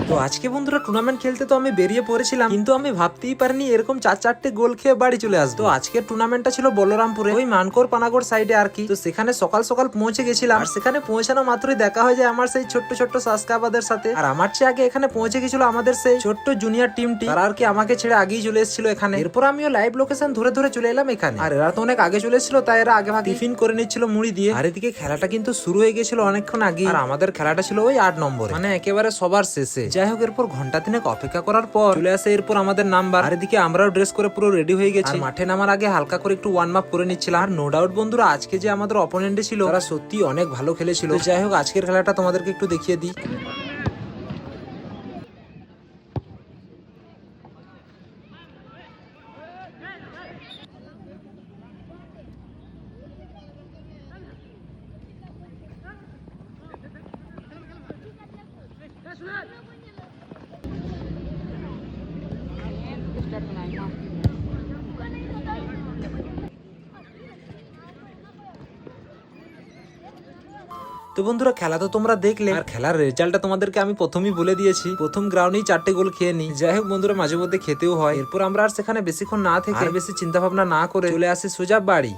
তো আজকে বন্ধুরা টুর্নামেন্ট খেলতে তো আমি বেরিয়ে পড়েছিলাম, কিন্তু আমি ভাবতেই পারিনি এরকম 4-4টে গোল খেয়ে বাড়ি চলে আসবো। তো আজকের টুর্নামেন্টটা ছিল বলরামপুরে, ওই মানকর পানাগড় সাইডে আর কি। তো সেখানে সকাল সকাল পৌঁছে গেছিলাম, আর সেখানে পৌঁছানো মাত্রই দেখা হয়ে যায় আমার সেই ছোট্ট ছোট্ট সাবস্ক্রাইবারদের সাথে। আর আমার চেয়ে আগে এখানে পৌঁছে গেছিল আমাদের সেই ছোট্ট জুনিয়র টিমটি, তারা আর কি আমাকে ছেড়ে আগেই চলে এসেছিল এখানে। এরপর আমিও লাইভ লোকেশন ধরে ধরে চলে এলাম এখানে। আর এরা তো অনেক আগে চলে এসেছিল, তাই এরা আগে ভাগে টিফিন করে নিচ্ছিল মুড়ি দিয়ে। আর এদিকে খেলাটা কিন্তু শুরু হয়ে গেছিল অনেকক্ষণ আগে, আর আমাদের খেলাটা ছিল ওই 8 নম্বরে, মানে একেবারে সবার শেষে। যাই হোক, এরপর ঘন্টা দিনেক অপেক্ষা করার পর চলে আসে এরপর আমাদের নাম্বার। আর এদিকে আমরাও ড্রেস করে পুরো রেডি হয়ে গেছি। মাঠে নামার আগে হালকা করে একটু ওয়ার্ম আপ করে নিচ্ছিলাম। আর নো ডাউট বন্ধুরা, আজকে যে আমাদের অপোনেন্টে ছিল তারা সত্যি অনেক ভালো খেলেছিল। যাই হোক, আজকের খেলাটা তোমাদেরকে একটু দেখিয়ে দিই। তো বন্ধুরা, খেলা তো তোমরা দেখলে, আর খেলার রেজাল্টটা তোমাদেরকে আমি প্রথমেই বলে দিয়েছি। প্রথম গ্রাউন্ডেই 4টে গোল খেয়ে নি। যাই হোক বন্ধুরা, মাঝে মধ্যে খেতেও হয়। এরপর আমরা আর সেখানে বেশিক্ষণ না থেকে, বেশি চিন্তা ভাবনা না করে চলে আসি সোজা বাড়ি।